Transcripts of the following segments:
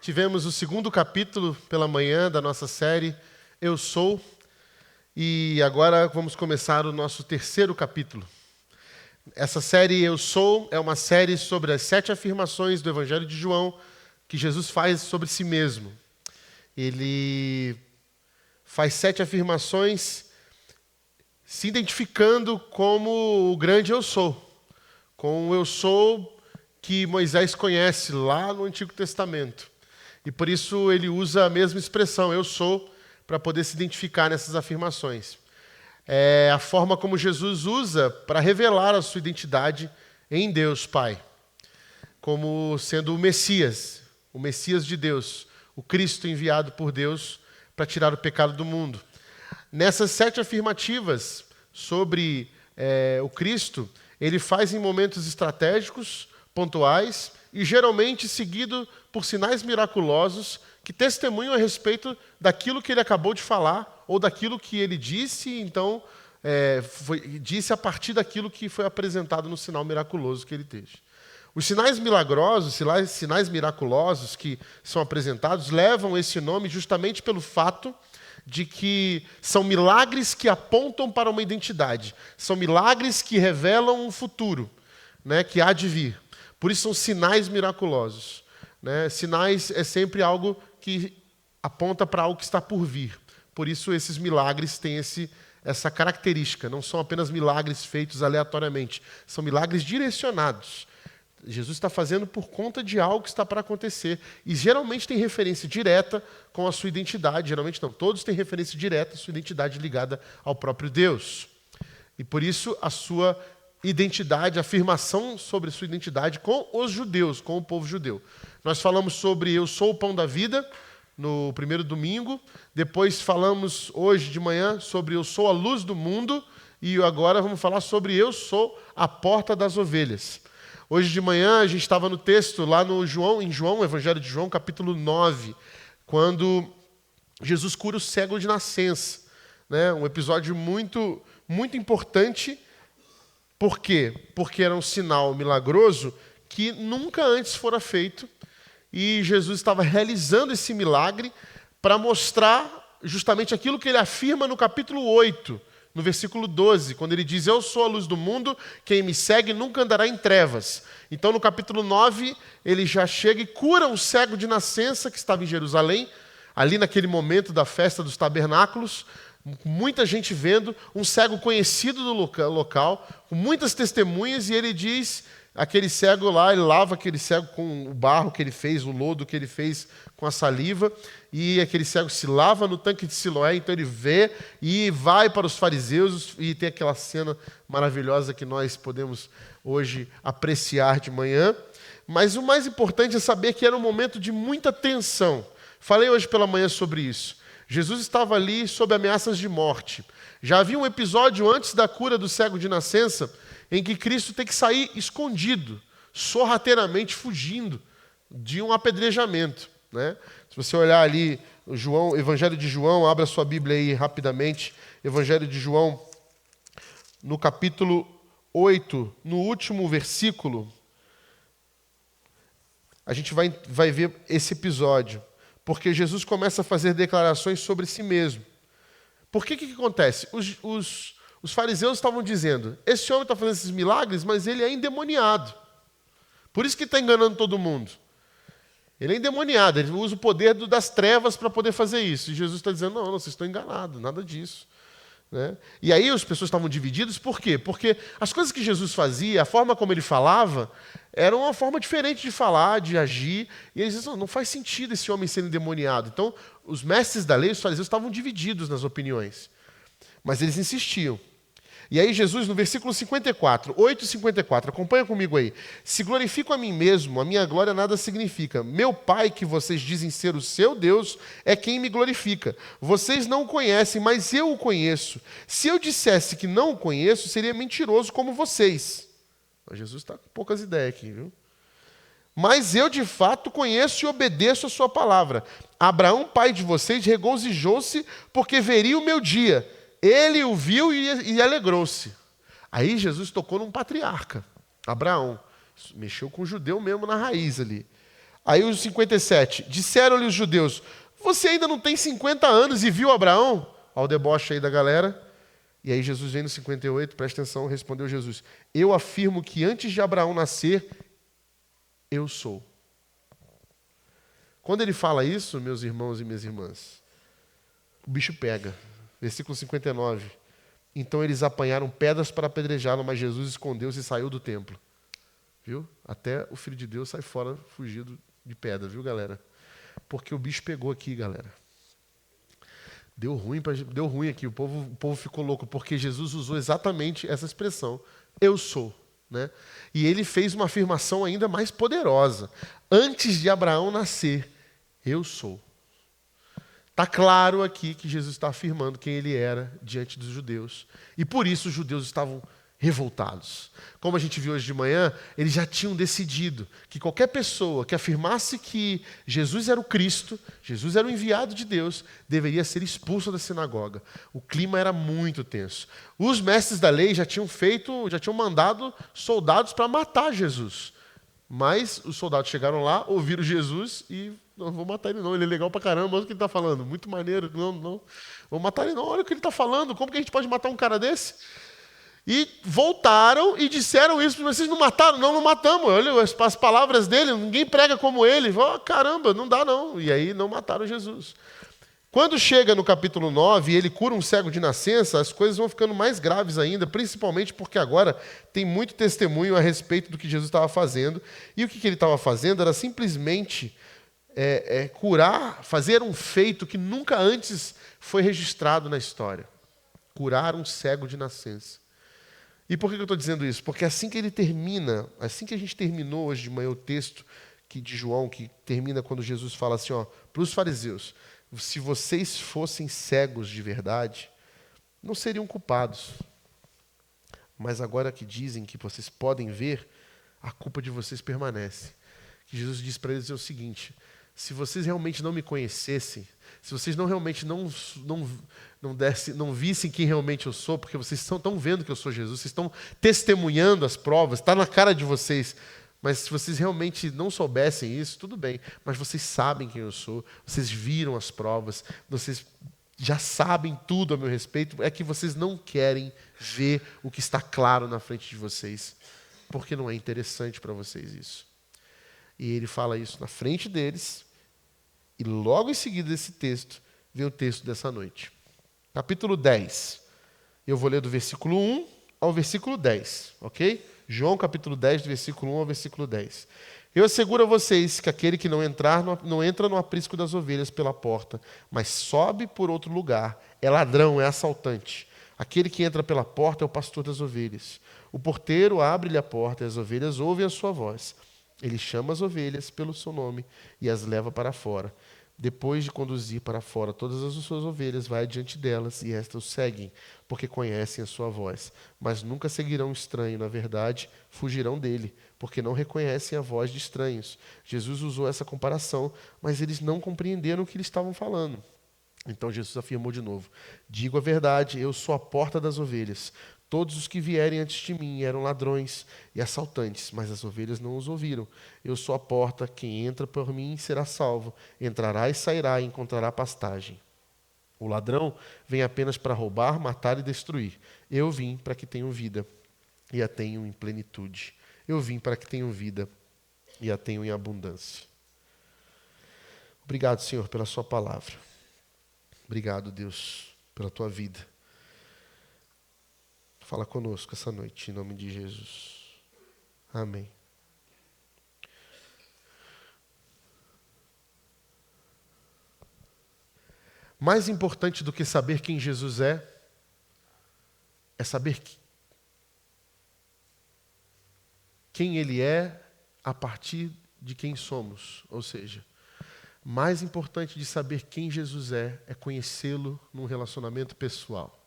Tivemos o segundo capítulo pela manhã da nossa série Eu Sou, e agora vamos começar o nosso terceiro capítulo. Essa série Eu Sou é uma série sobre as 7 afirmações do Evangelho de João que Jesus faz sobre si mesmo. Ele faz 7 afirmações se identificando como o grande Eu Sou, com o Eu Sou que Moisés conhece lá no Antigo Testamento. E por isso ele usa a mesma expressão, eu sou, para poder se identificar nessas afirmações. É a forma como Jesus usa para revelar a sua identidade em Deus Pai, como sendo o Messias de Deus, o Cristo enviado por Deus para tirar o pecado do mundo. Nessas 7 afirmativas sobre o Cristo, ele faz em momentos estratégicos, pontuais, e geralmente seguido por sinais miraculosos que testemunham a respeito daquilo que ele acabou de falar ou daquilo que ele disse, então disse a partir daquilo que foi apresentado no sinal miraculoso que ele teve. Os sinais milagrosos, sinais miraculosos que são apresentados, levam esse nome justamente pelo fato de que são milagres que apontam para uma identidade, são milagres que revelam um futuro, que há de vir. Por isso são sinais miraculosos. Sinais é sempre algo que aponta para algo que está por vir. Por isso esses milagres têm essa característica. Não são apenas milagres feitos aleatoriamente. São milagres direcionados. Jesus está fazendo por conta de algo que está para acontecer. E geralmente tem referência direta com a sua identidade. Geralmente não. Todos têm referência direta à sua identidade ligada ao próprio Deus. E por isso a sua identidade, afirmação sobre sua identidade com os judeus, com o povo judeu. Nós falamos sobre eu sou o pão da vida no primeiro domingo, depois falamos hoje de manhã sobre eu sou a luz do mundo e agora vamos falar sobre eu sou a porta das ovelhas. Hoje de manhã a gente estava no texto lá em João, Evangelho de João, capítulo 9, quando Jesus cura o cego de nascença. Um episódio muito, muito importante. Por quê? Porque era um sinal milagroso que nunca antes fora feito e Jesus estava realizando esse milagre para mostrar justamente aquilo que ele afirma no capítulo 8, no versículo 12, quando ele diz, eu sou a luz do mundo, quem me segue nunca andará em trevas. Então no capítulo 9, ele já chega e cura um cego de nascença que estava em Jerusalém, ali naquele momento da festa dos tabernáculos, muita gente vendo, um cego conhecido do local, com muitas testemunhas, e ele diz, aquele cego lá, ele lava aquele cego com o barro que ele fez, o lodo que ele fez com a saliva, e aquele cego se lava no tanque de Siloé, então ele vê e vai para os fariseus, e tem aquela cena maravilhosa que nós podemos hoje apreciar de manhã. Mas o mais importante é saber que era um momento de muita tensão. Falei hoje pela manhã sobre isso. Jesus estava ali sob ameaças de morte. Já havia um episódio antes da cura do cego de nascença em que Cristo tem que sair escondido, sorrateiramente fugindo de um apedrejamento. Se você olhar ali, Evangelho de João, abra sua Bíblia aí rapidamente, Evangelho de João, no capítulo 8, no último versículo, a gente vai ver esse episódio. Porque Jesus começa a fazer declarações sobre si mesmo. Por que acontece? Os fariseus estavam dizendo, esse homem está fazendo esses milagres, mas ele é endemoniado. Por isso que está enganando todo mundo. Ele é endemoniado, ele usa o poder das trevas para poder fazer isso. E Jesus está dizendo, não, vocês estão enganados, nada disso. E aí as pessoas estavam divididas, por quê? Porque as coisas que Jesus fazia, a forma como ele falava, era uma forma diferente de falar, de agir, e eles diziam, não faz sentido esse homem sendo endemoniado. Então, os mestres da lei, os fariseus, estavam divididos nas opiniões, mas eles insistiam. E aí Jesus, no versículo 54, 8:54, acompanha comigo aí. Se glorifico a mim mesmo, a minha glória nada significa. Meu Pai, que vocês dizem ser o seu Deus, é quem me glorifica. Vocês não o conhecem, mas eu o conheço. Se eu dissesse que não o conheço, seria mentiroso como vocês. Jesus está com poucas ideias aqui, viu? Mas eu, de fato, conheço e obedeço a sua palavra. Abraão, pai de vocês, regozijou-se porque veria o meu dia. Ele o viu e alegrou-se. Aí Jesus tocou num patriarca, Abraão. Mexeu com o judeu mesmo na raiz ali. Aí os 57, disseram-lhe os judeus, você ainda não tem 50 anos e viu Abraão? Ao deboche aí da galera. E aí Jesus vem no 58, presta atenção, respondeu Jesus, eu afirmo que antes de Abraão nascer, eu sou. Quando ele fala isso, meus irmãos e minhas irmãs, o bicho pega. Versículo 59. Então eles apanharam pedras para apedrejá-lo, mas Jesus escondeu-se e saiu do templo. Viu? Até o Filho de Deus sai fora fugido de pedra, viu, galera? Porque o bicho pegou aqui, galera. Deu ruim aqui, o povo ficou louco, porque Jesus usou exatamente essa expressão, eu sou. Né? E ele fez uma afirmação ainda mais poderosa. Antes de Abraão nascer, eu sou. Está claro aqui que Jesus está afirmando quem ele era diante dos judeus. E por isso os judeus estavam revoltados. Como a gente viu hoje de manhã, eles já tinham decidido que qualquer pessoa que afirmasse que Jesus era o Cristo, Jesus era o enviado de Deus, deveria ser expulso da sinagoga. O clima era muito tenso. Os mestres da lei já tinham mandado soldados para matar Jesus. Mas os soldados chegaram lá, ouviram Jesus e não vou matar ele não, ele é legal pra caramba, olha o que ele está falando, muito maneiro, não vou matar ele não, olha o que ele está falando, como que a gente pode matar um cara desse? E voltaram e disseram isso, vocês não mataram? Não matamos, olha as palavras dele, ninguém prega como ele, caramba, não dá não, e aí não mataram Jesus. Quando chega no capítulo 9 e ele cura um cego de nascença, as coisas vão ficando mais graves ainda, principalmente porque agora tem muito testemunho a respeito do que Jesus estava fazendo. E o que ele estava fazendo era simplesmente curar, fazer um feito que nunca antes foi registrado na história. Curar um cego de nascença. E por que eu estou dizendo isso? Porque assim que ele termina, assim que a gente terminou hoje de manhã o texto de João, que termina quando Jesus fala assim, para os fariseus, se vocês fossem cegos de verdade, não seriam culpados. Mas agora que dizem que vocês podem ver, a culpa de vocês permanece. Que Jesus diz para eles o seguinte, se vocês realmente não me conhecessem, se vocês não realmente não vissem quem realmente eu sou, porque vocês estão vendo que eu sou Jesus, vocês estão testemunhando as provas, está na cara de vocês, mas se vocês realmente não soubessem isso, tudo bem, mas vocês sabem quem eu sou, vocês viram as provas, vocês já sabem tudo a meu respeito, é que vocês não querem ver o que está claro na frente de vocês, porque não é interessante para vocês isso. E ele fala isso na frente deles, e logo em seguida desse texto, vem o texto dessa noite. Capítulo 10. Eu vou ler do versículo 1 ao versículo 10, ok? João capítulo 10, do versículo 1 ao versículo 10. Eu asseguro a vocês que aquele que não entra no aprisco das ovelhas pela porta, mas sobe por outro lugar, é ladrão, é assaltante. Aquele que entra pela porta é o pastor das ovelhas. O porteiro abre-lhe a porta e as ovelhas ouvem a sua voz. Ele chama as ovelhas pelo seu nome e as leva para fora. Depois de conduzir para fora todas as suas ovelhas, vai adiante delas e estas o seguem, porque conhecem a sua voz. Mas nunca seguirão estranho, na verdade, fugirão dele, porque não reconhecem a voz de estranhos. Jesus usou essa comparação, mas eles não compreenderam o que eles estavam falando. Então Jesus afirmou de novo, digo a verdade, eu sou a porta das ovelhas. Todos os que vierem antes de mim eram ladrões e assaltantes, mas as ovelhas não os ouviram. Eu sou a porta, quem entra por mim será salvo. Entrará e sairá e encontrará pastagem. O ladrão vem apenas para roubar, matar e destruir. Eu vim para que tenham vida e a tenham em plenitude. Eu vim para que tenham vida e a tenham em abundância. Obrigado, Senhor, pela sua palavra. Obrigado, Deus, pela tua vida. Fala conosco essa noite, em nome de Jesus. Amém. Mais importante do que saber quem Jesus é saber quem Ele é a partir de quem somos. Ou seja, mais importante de saber quem Jesus é conhecê-lo num relacionamento pessoal.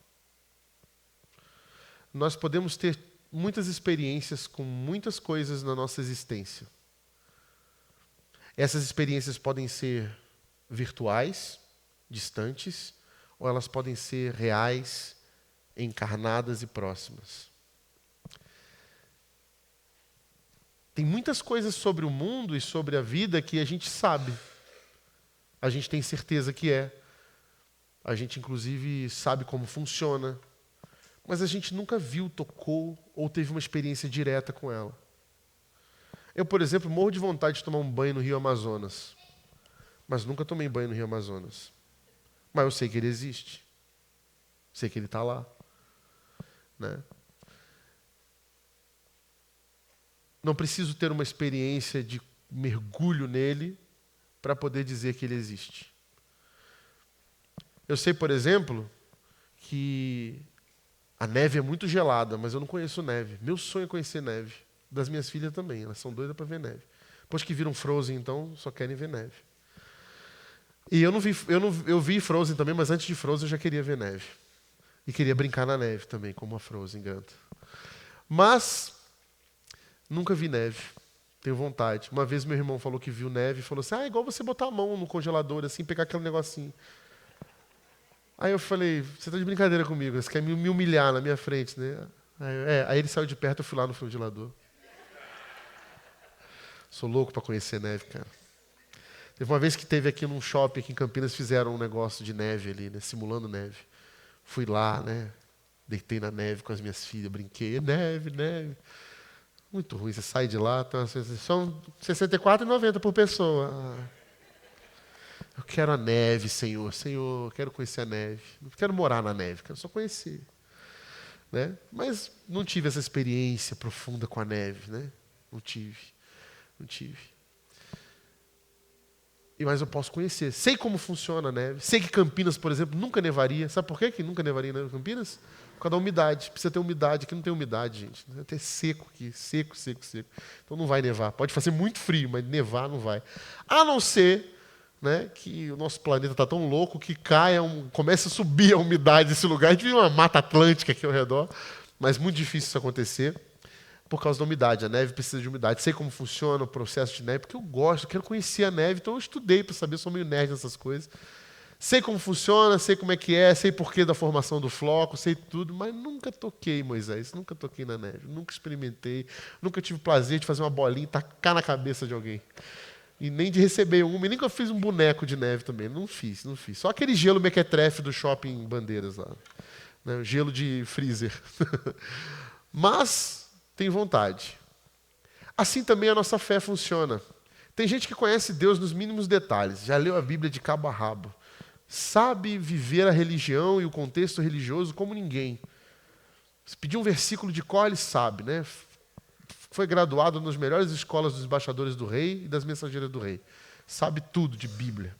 Nós podemos ter muitas experiências com muitas coisas na nossa existência. Essas experiências podem ser virtuais, distantes, ou elas podem ser reais, encarnadas e próximas. Tem muitas coisas sobre o mundo e sobre a vida que a gente sabe. A gente tem certeza que é. A gente, inclusive, sabe como funciona. Mas a gente nunca viu, tocou ou teve uma experiência direta com ela. Eu, por exemplo, morro de vontade de tomar um banho no Rio Amazonas. Mas nunca tomei banho no Rio Amazonas. Mas eu sei que ele existe. Sei que ele está lá. Né? Não preciso ter uma experiência de mergulho nele para poder dizer que ele existe. Eu sei, por exemplo, que a neve é muito gelada, mas eu não conheço neve. Meu sonho é conhecer neve. Das minhas filhas também, elas são doidas para ver neve. Depois que viram Frozen, então, só querem ver neve. E eu vi Frozen também, mas antes de Frozen eu já queria ver neve. E queria brincar na neve também, como a Frozen canta. Mas nunca vi neve. Tenho vontade. Uma vez meu irmão falou que viu neve e falou assim, é igual você botar a mão no congelador, assim, pegar aquele negocinho. Aí eu falei, você está de brincadeira comigo, você quer me humilhar na minha frente, né? Aí ele saiu de perto, eu fui lá no congelador. Sou louco para conhecer neve, cara. Teve uma vez que teve aqui num shopping, aqui em Campinas, fizeram um negócio de neve ali, né? Simulando neve. Fui lá, né? Deitei na neve com as minhas filhas, brinquei, neve, neve. Muito ruim, você sai de lá, são R$ 64,90 por pessoa. Eu quero a neve, Senhor. Senhor, eu quero conhecer a neve. Não quero morar na neve, quero só conhecer. Né? Mas não tive essa experiência profunda com a neve. Né? Não tive. Mas eu posso conhecer. Sei como funciona a neve. Sei que Campinas, por exemplo, nunca nevaria. Sabe por que nunca nevaria em Campinas? Por causa da umidade. Precisa ter umidade. Aqui não tem umidade, gente. Vai ter seco aqui. Seco. Então não vai nevar. Pode fazer muito frio, mas nevar não vai. A não ser, né, que o nosso planeta está tão louco que começa a subir a umidade desse lugar. A gente vive uma mata atlântica aqui ao redor. Mas muito difícil isso acontecer. Por causa da umidade. A neve precisa de umidade. Sei como funciona o processo de neve, porque eu gosto, eu quero conhecer a neve, então eu estudei para saber, sou meio nerd nessas coisas. Sei como funciona, sei como é que é, sei porquê da formação do floco, sei tudo, mas nunca toquei, Moisés, nunca toquei na neve, nunca experimentei, nunca tive o prazer de fazer uma bolinha e tacar na cabeça de alguém. E nem de receber uma, e nem que eu fiz um boneco de neve também, não fiz. Só aquele gelo mequetrefe do shopping Bandeiras lá, né? Gelo de freezer. Mas tem vontade. Assim também a nossa fé funciona. Tem gente que conhece Deus nos mínimos detalhes, já leu a Bíblia de cabo a rabo, sabe viver a religião e o contexto religioso como ninguém. Se pedir um versículo de cor, ele sabe, né? Foi graduado nas melhores escolas dos embaixadores do rei e das mensageiras do rei. Sabe tudo de Bíblia.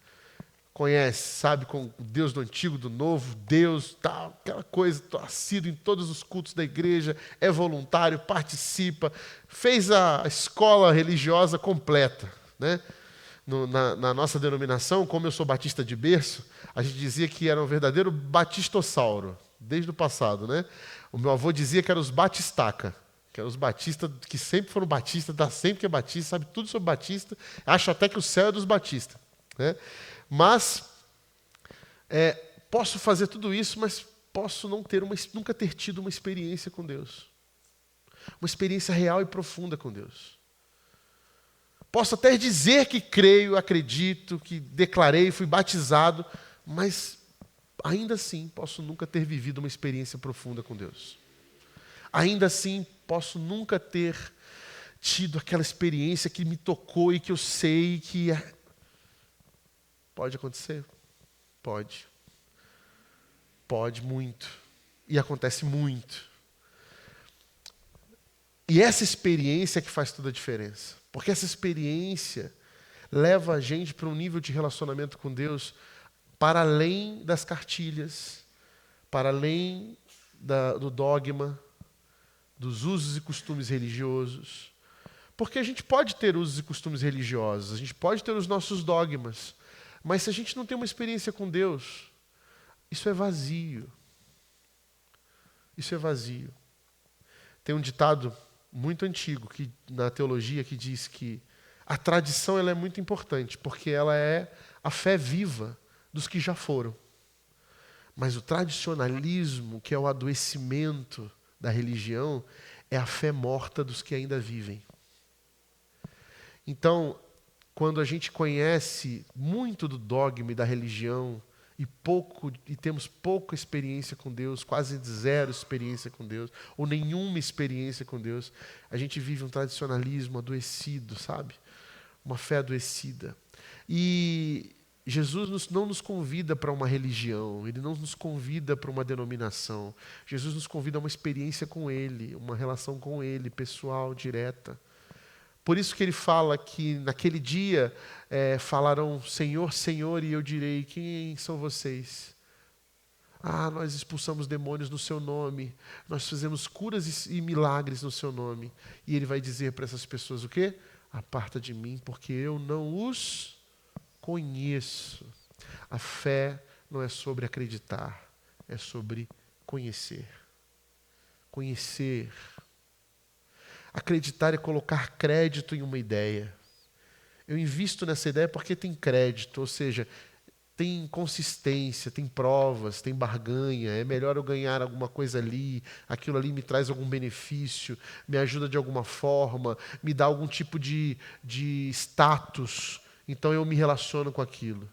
Conhece, sabe com o Deus do Antigo, do Novo, Deus, tal, aquela coisa, assíduo em todos os cultos da igreja, é voluntário, participa, fez a escola religiosa completa. Né? Na nossa denominação, como eu sou batista de berço, a gente dizia que era um verdadeiro batistossauro, desde o passado. Né? O meu avô dizia que eram os batistaca, que eram os batistas que sempre foram batistas, dá sempre que é batista, sabe tudo sobre batista, acha até que o céu é dos batistas. Né? Mas posso fazer tudo isso, mas posso nunca ter tido uma experiência com Deus. Uma experiência real e profunda com Deus. Posso até dizer que creio, acredito, que declarei, fui batizado, mas ainda assim posso nunca ter vivido uma experiência profunda com Deus. Ainda assim posso nunca ter tido aquela experiência que me tocou e que eu sei que pode acontecer? Pode. Pode muito. E acontece muito. E essa experiência é que faz toda a diferença. Porque essa experiência leva a gente para um nível de relacionamento com Deus para além das cartilhas, para além do dogma, dos usos e costumes religiosos. Porque a gente pode ter usos e costumes religiosos, a gente pode ter os nossos dogmas, mas se a gente não tem uma experiência com Deus, isso é vazio. Isso é vazio. Tem um ditado muito antigo na teologia que diz que a tradição ela é muito importante, porque ela é a fé viva dos que já foram. Mas o tradicionalismo, que é o adoecimento da religião, é a fé morta dos que ainda vivem. Então, quando a gente conhece muito do dogma e da religião e temos pouca experiência com Deus, quase zero experiência com Deus, ou nenhuma experiência com Deus, a gente vive um tradicionalismo adoecido, sabe? Uma fé adoecida. E Jesus não nos convida para uma religião, Ele não nos convida para uma denominação. Jesus nos convida a uma experiência com Ele, uma relação com Ele, pessoal, direta. Por isso que Ele fala que naquele dia falarão Senhor, Senhor, e eu direi, quem são vocês? Ah, nós expulsamos demônios no Seu nome, nós fizemos curas e milagres no Seu nome. E Ele vai dizer para essas pessoas o quê? Aparta de mim, porque eu não os conheço. A fé não é sobre acreditar, é sobre conhecer. Conhecer. Acreditar é colocar crédito em uma ideia. Eu invisto nessa ideia porque tem crédito, ou seja, tem consistência, tem provas, tem barganha. É melhor eu ganhar alguma coisa ali, aquilo ali me traz algum benefício, me ajuda de alguma forma, me dá algum tipo de status. Então eu me relaciono com aquilo.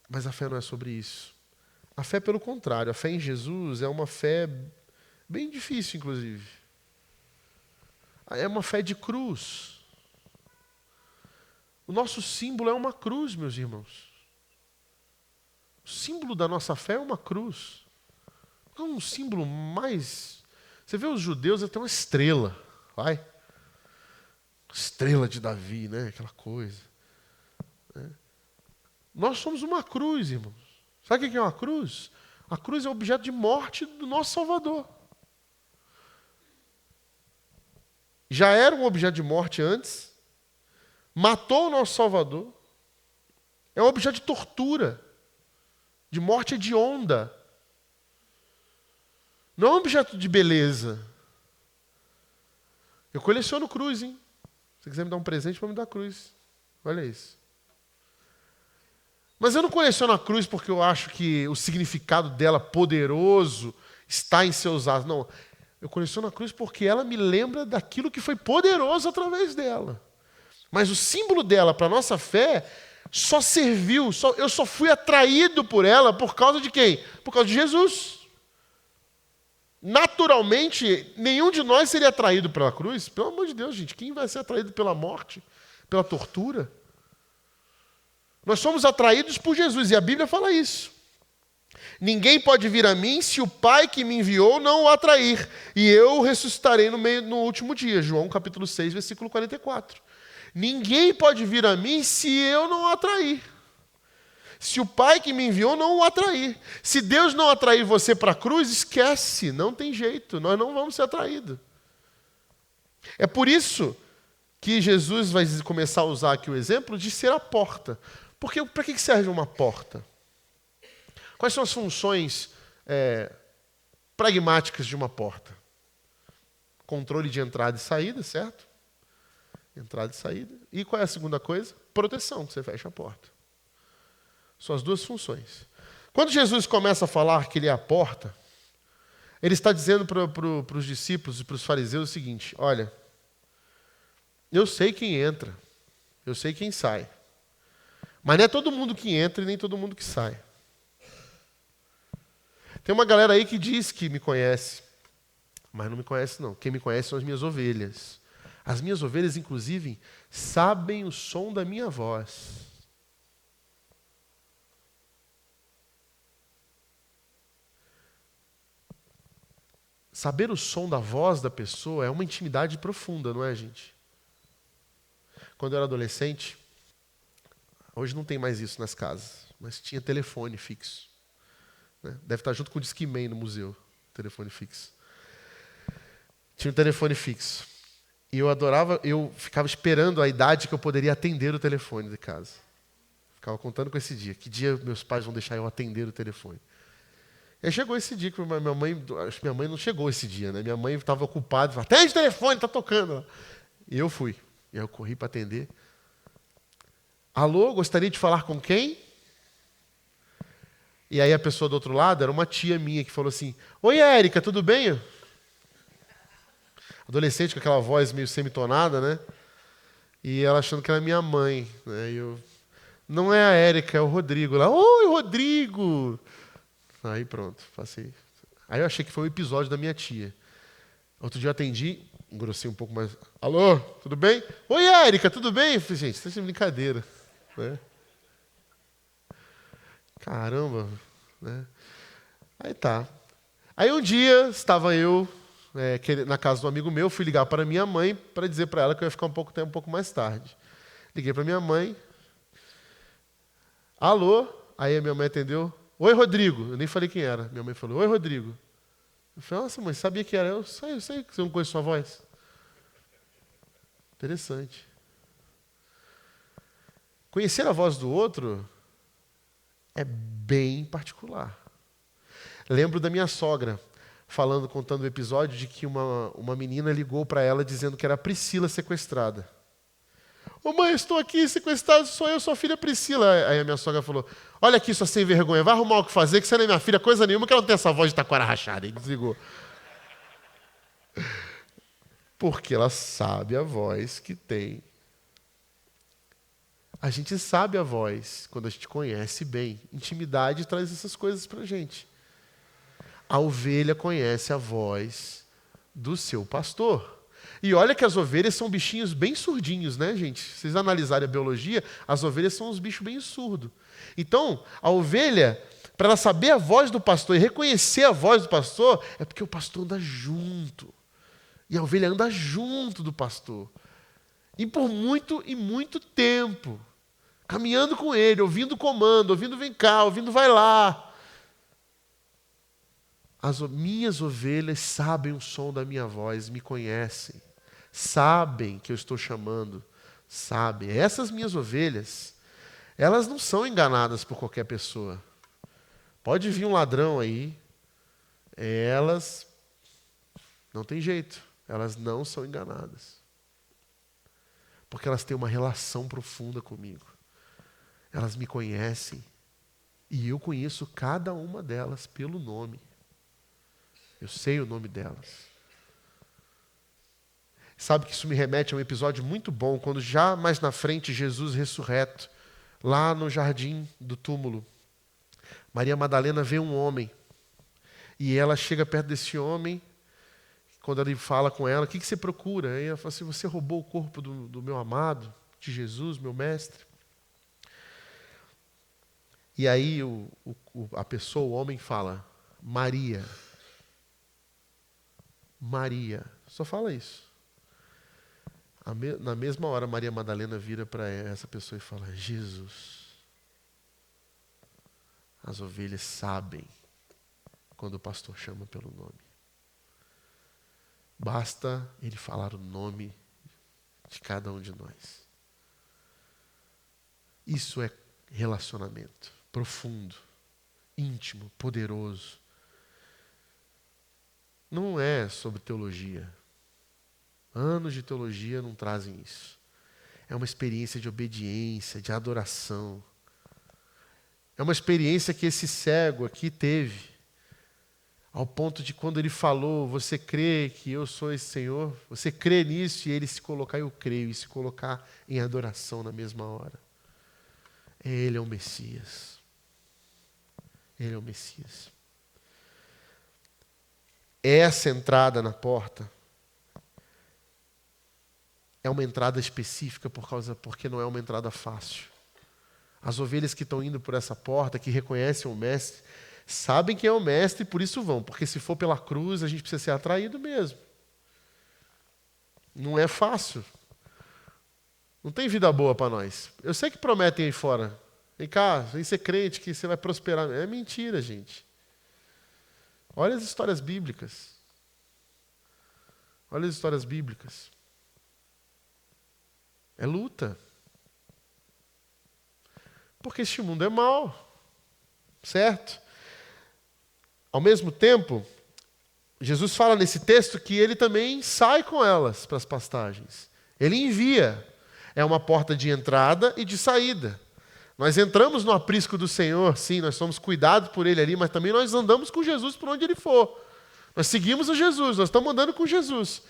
Mas a fé não é sobre isso. A fé, pelo contrário, a fé em Jesus é uma fé bem difícil, inclusive. É uma fé de cruz. O nosso símbolo é uma cruz, meus irmãos. O símbolo da nossa fé é uma cruz. É um símbolo mais... Você vê os judeus, até uma estrela. Vai. Estrela de Davi, né? Aquela coisa. Nós somos uma cruz, irmãos. Sabe o que é uma cruz? A cruz é o objeto de morte do nosso Salvador. Já era um objeto de morte antes, matou o nosso Salvador, é um objeto de tortura, de morte hedionda. Não é um objeto de beleza. Eu coleciono cruz, hein? Se você quiser me dar um presente, pode me dar cruz. Olha isso. Mas eu não coleciono a cruz porque eu acho que o significado dela poderoso está em seus atos. Não. Eu coleciono a cruz porque ela me lembra daquilo que foi poderoso através dela. Mas o símbolo dela para a nossa fé só serviu, eu só fui atraído por ela por causa de quem? Por causa de Jesus. Naturalmente, nenhum de nós seria atraído pela cruz. Pelo amor de Deus, gente, quem vai ser atraído pela morte, pela tortura? Nós somos atraídos por Jesus, e a Bíblia fala isso. Ninguém pode vir a mim se o Pai que me enviou não o atrair, e eu o ressuscitarei no último dia. João capítulo 6, versículo 44. Ninguém pode vir a mim se eu não o atrair. Se o Pai que me enviou não o atrair. Se Deus não atrair você para a cruz, esquece, não tem jeito, nós não vamos ser atraídos. É por isso que Jesus vai começar a usar aqui o exemplo de ser a porta. Porque para que serve uma porta? Quais são as funções pragmáticas de uma porta? Controle de entrada e saída, certo? Entrada e saída. E qual é a segunda coisa? Proteção, que você fecha a porta. São as duas funções. Quando Jesus começa a falar que ele é a porta, ele está dizendo para os discípulos e para os fariseus o seguinte: olha, eu sei quem entra, eu sei quem sai, mas não é todo mundo que entra e nem todo mundo que sai. Tem uma galera aí que diz que me conhece, mas não me conhece não. Quem me conhece são as minhas ovelhas. As minhas ovelhas, inclusive, sabem o som da minha voz. Saber o som da voz da pessoa é uma intimidade profunda, não é, gente? Quando eu era adolescente, hoje não tem mais isso nas casas, mas tinha telefone fixo. Deve estar junto com o Discman no museu, telefone fixo. Tinha um telefone fixo. E eu ficava esperando a idade que eu poderia atender o telefone de casa. Ficava contando com esse dia. Que dia meus pais vão deixar eu atender o telefone? E aí chegou esse dia que minha mãe não chegou esse dia, né? Minha mãe estava ocupada, falou: atende o telefone, está tocando. E eu fui. E aí eu corri para atender. Alô, gostaria de falar com quem? E aí a pessoa do outro lado era uma tia minha que falou assim: oi, Érica, tudo bem? Adolescente com aquela voz meio semitonada, né? E ela achando que era minha mãe, né? Não é a Érica, é o Rodrigo. Lá, oi, Rodrigo! Aí pronto, passei. Aí eu achei que foi um episódio da minha tia. Outro dia eu atendi, engrossei um pouco mais. Alô, tudo bem? Oi, Érica, tudo bem? Eu falei, gente, isso é de brincadeira. Né? Caramba, né? Aí tá. Aí um dia estava eu na casa de um amigo meu, fui ligar para minha mãe para dizer para ela que eu ia ficar um pouco mais tarde. Liguei para minha mãe. Alô? Aí a minha mãe atendeu. Oi, Rodrigo. Eu nem falei quem era. Minha mãe falou, oi, Rodrigo. Eu falei, nossa, mãe, sabia que era? Eu sei que você não conhece sua voz. Interessante. Conhecer a voz do outro é bem particular. Lembro da minha sogra contando o episódio de que uma menina ligou para ela dizendo que era a Priscila sequestrada. Ô mãe, estou aqui sequestrado, sou eu, sua filha Priscila. Aí a minha sogra falou, olha aqui, sua sem vergonha, vai arrumar o que fazer, que você não é minha filha, coisa nenhuma, que ela não tem essa voz de taquara rachada. E desligou. Porque ela sabe a voz que tem. A gente sabe a voz quando a gente conhece bem. Intimidade traz essas coisas para a gente. A ovelha conhece a voz do seu pastor. E olha que as ovelhas são bichinhos bem surdinhos, né, gente? Se vocês analisarem a biologia, as ovelhas são uns bichos bem surdos. Então, a ovelha, para ela saber a voz do pastor e reconhecer a voz do pastor, é porque o pastor anda junto. E a ovelha anda junto do pastor. E por muito e muito tempo. Caminhando com ele, ouvindo o comando, ouvindo vem cá, ouvindo vai lá. As minhas ovelhas sabem o som da minha voz, me conhecem. Sabem que eu estou chamando, sabem. Essas minhas ovelhas, elas não são enganadas por qualquer pessoa. Pode vir um ladrão aí, elas não tem jeito, elas não são enganadas. Porque elas têm uma relação profunda comigo. Elas me conhecem e eu conheço cada uma delas pelo nome. Eu sei o nome delas. Sabe que isso me remete a um episódio muito bom, quando já mais na frente Jesus ressurreto, lá no jardim do túmulo, Maria Madalena vê um homem, e ela chega perto desse homem, quando ele fala com ela, o que você procura? Aí ela fala assim, você roubou o corpo do meu amado, de Jesus, meu mestre. E aí a pessoa, o homem fala, Maria. Maria, só fala isso. Na mesma hora, Maria Madalena vira para essa pessoa e fala, Jesus. As ovelhas sabem quando o pastor chama pelo nome. Basta ele falar o nome de cada um de nós. Isso é relacionamento profundo, íntimo, poderoso. Não é sobre teologia. Anos de teologia não trazem isso. É uma experiência de obediência, de adoração. É uma experiência que esse cego aqui teve. Ao ponto de quando ele falou, você crê que eu sou esse Senhor? Você crê nisso? E ele se colocar, eu creio, e se colocar em adoração na mesma hora. Ele é o Messias. Ele é o Messias. Essa entrada na porta é uma entrada específica porque não é uma entrada fácil. As ovelhas que estão indo por essa porta, que reconhecem o mestre, sabem quem é o mestre e por isso vão. Porque se for pela cruz, a gente precisa ser atraído mesmo. Não é fácil. Não tem vida boa para nós. Eu sei que prometem aí fora. Vem cá, vem ser crente que você vai prosperar. É mentira, gente. Olha as histórias bíblicas. Olha as histórias bíblicas. É luta. Porque este mundo é mau. Certo? Ao mesmo tempo, Jesus fala nesse texto que ele também sai com elas para as pastagens. Ele envia. É uma porta de entrada e de saída. Nós entramos no aprisco do Senhor, sim, nós somos cuidados por Ele ali, mas também nós andamos com Jesus por onde Ele for. Nós seguimos o Jesus, nós estamos andando com Jesus.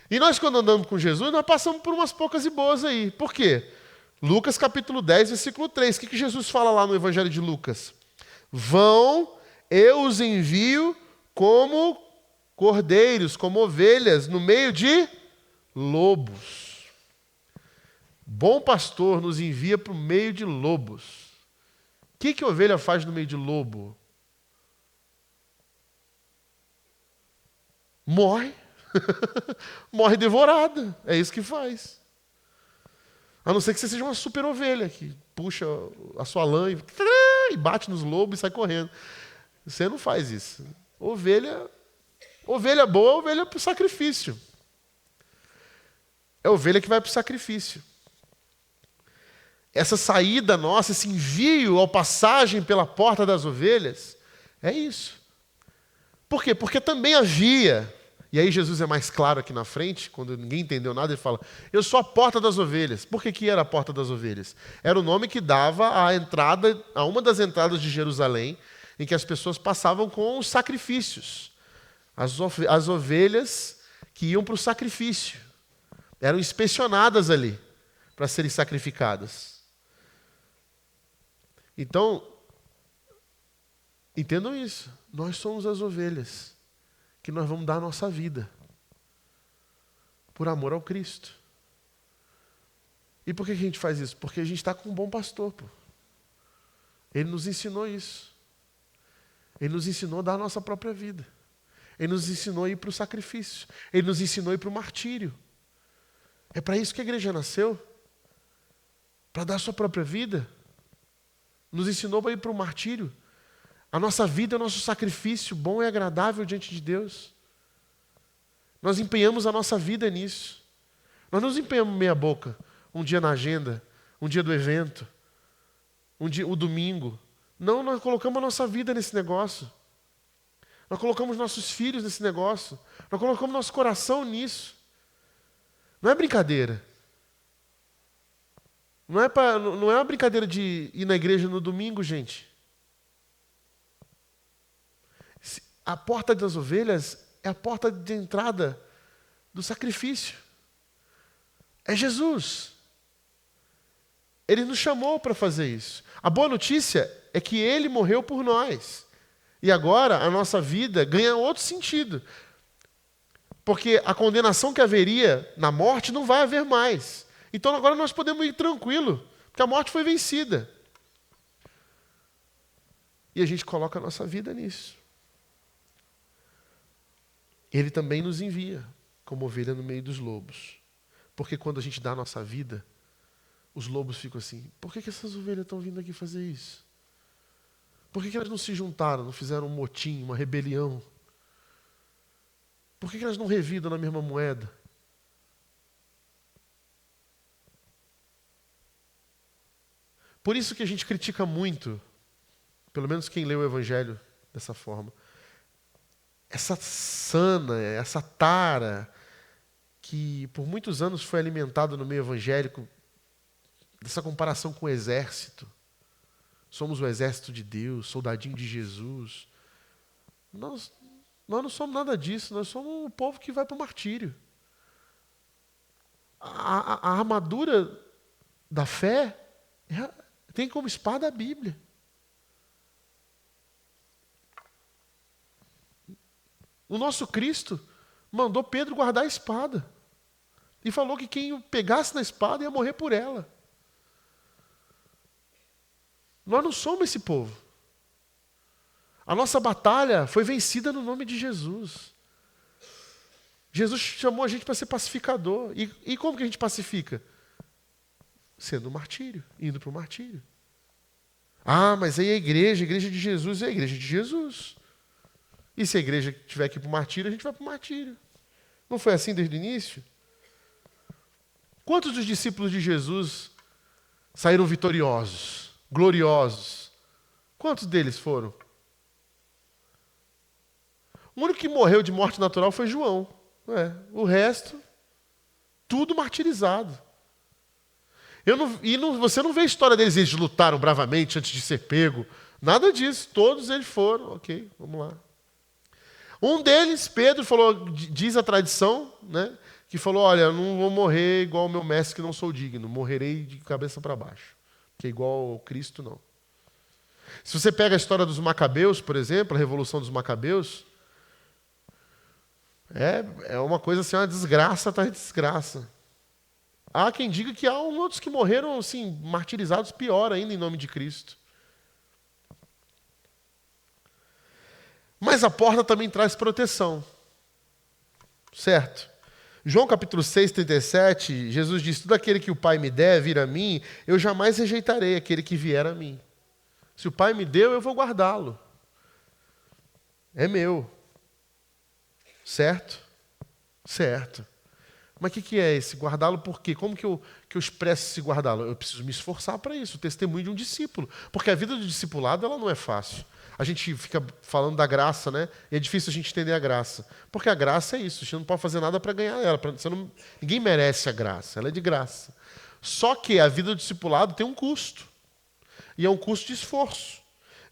E nós, quando andamos com Jesus, nós passamos por umas poucas e boas aí. Por quê? Lucas capítulo 10, versículo 3. O que Jesus fala lá no Evangelho de Lucas? Vão, eu os envio como cordeiros, como ovelhas, no meio de lobos. Bom pastor nos envia para o meio de lobos. O que ovelha faz no meio de lobo? Morre. Morre devorada. É isso que faz. A não ser que você seja uma super ovelha, que puxa a sua lã e bate nos lobos e sai correndo. Você não faz isso. Ovelha boa, ovelha para o sacrifício. É a ovelha que vai para o sacrifício. Essa saída nossa, esse envio, a passagem pela porta das ovelhas, é isso. Por quê? Porque também havia, e aí Jesus é mais claro aqui na frente, quando ninguém entendeu nada, ele fala, eu sou a porta das ovelhas. Por que era a porta das ovelhas? Era o nome que dava a entrada, a uma das entradas de Jerusalém, em que as pessoas passavam com os sacrifícios. As ovelhas que iam para o sacrifício. Eram inspecionadas ali, para serem sacrificadas. Então, entendam isso. Nós somos as ovelhas que nós vamos dar a nossa vida por amor ao Cristo. E por que a gente faz isso? Porque a gente está com um bom pastor. Pô. Ele nos ensinou isso. Ele nos ensinou a dar a nossa própria vida. Ele nos ensinou a ir para o sacrifício. Ele nos ensinou a ir para o martírio. É para isso que a igreja nasceu. Para dar a sua própria vida. Nos ensinou para ir para o martírio. A nossa vida é o nosso sacrifício bom e agradável diante de Deus. Nós empenhamos a nossa vida nisso. Nós não nos empenhamos meia boca. Um dia na agenda, um dia do evento, o domingo. Não, nós colocamos a nossa vida nesse negócio. Nós colocamos nossos filhos nesse negócio. Nós colocamos nosso coração nisso. Não é brincadeira. Não é uma brincadeira de ir na igreja no domingo, gente. A porta das ovelhas é a porta de entrada do sacrifício. É Jesus. Ele nos chamou para fazer isso. A boa notícia é que Ele morreu por nós. E agora a nossa vida ganha outro sentido. Porque a condenação que haveria na morte não vai haver mais. Então agora nós podemos ir tranquilo, porque a morte foi vencida. E a gente coloca a nossa vida nisso. Ele também nos envia como ovelha no meio dos lobos. Porque quando a gente dá a nossa vida, os lobos ficam assim, por que essas ovelhas estão vindo aqui fazer isso? Por que elas não se juntaram, não fizeram um motim, uma rebelião? Por que elas não revidam na mesma moeda? Por isso que a gente critica muito, pelo menos quem lê o Evangelho dessa forma, essa sana, essa tara, que por muitos anos foi alimentada no meio evangélico, dessa comparação com o exército. Somos o exército de Deus, soldadinho de Jesus. Nós não somos nada disso, nós somos o povo que vai para o martírio. A armadura da fé tem como espada a Bíblia. O nosso Cristo mandou Pedro guardar a espada. E falou que quem pegasse na espada ia morrer por ela. Nós não somos esse povo. A nossa batalha foi vencida no nome de Jesus. Jesus chamou a gente para ser pacificador. E como que a gente pacifica? Sendo um martírio, indo para o martírio. Ah, mas aí a igreja de Jesus é a igreja de Jesus. E se a igreja tiver que ir para o martírio, a gente vai para o martírio. Não foi assim desde o início? Quantos dos discípulos de Jesus saíram vitoriosos, gloriosos? Quantos deles foram? O único que morreu de morte natural foi João. O resto, tudo martirizado. Você não vê a história deles, eles lutaram bravamente antes de ser pego. Nada disso, todos eles foram. Ok, vamos lá. Um deles, Pedro, falou, diz a tradição, né, que falou, olha, eu não vou morrer igual o meu mestre que não sou digno, morrerei de cabeça para baixo, que é igual ao Cristo, não. Se você pega a história dos Macabeus, por exemplo, a Revolução dos Macabeus, é uma coisa assim, uma desgraça atrás de desgraça. Há quem diga que há outros que morreram assim, martirizados pior ainda em nome de Cristo. Mas a porta também traz proteção. Certo? João capítulo 6, 37, Jesus diz, tudo aquele que o Pai me der vir a mim, eu jamais rejeitarei aquele que vier a mim. Se o Pai me deu, eu vou guardá-lo. É meu. Certo? Certo. Mas o que é esse guardá-lo por quê? Como que eu expresso esse guardá-lo? Eu preciso me esforçar para isso, o testemunho de um discípulo. Porque a vida do discipulado ela não é fácil. A gente fica falando da graça, né? E é difícil a gente entender a graça. Porque a graça é isso, a gente não pode fazer nada para ganhar ela. Ninguém merece a graça, ela é de graça. Só que a vida do discipulado tem um custo. E é um custo de esforço.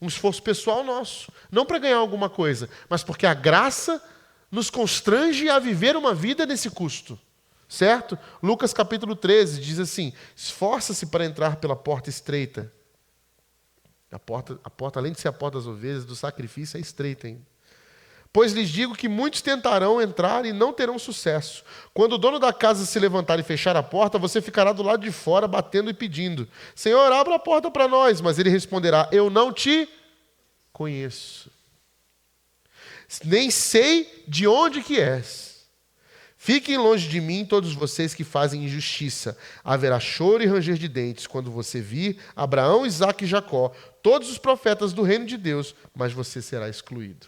Um esforço pessoal nosso. Não para ganhar alguma coisa, mas porque a graça nos constrange a viver uma vida nesse custo. Certo? Lucas capítulo 13 diz assim, esforça-se para entrar pela porta estreita. A porta, além de ser a porta das ovelhas, do sacrifício, é estreita ainda. Pois lhes digo que muitos tentarão entrar e não terão sucesso. Quando o dono da casa se levantar e fechar a porta, você ficará do lado de fora, batendo e pedindo, Senhor, abra a porta para nós. Mas ele responderá, eu não te conheço. Nem sei de onde que és. Fiquem longe de mim todos vocês que fazem injustiça. Haverá choro e ranger de dentes quando você vir Abraão, Isaque e Jacó, todos os profetas do reino de Deus, mas você será excluído.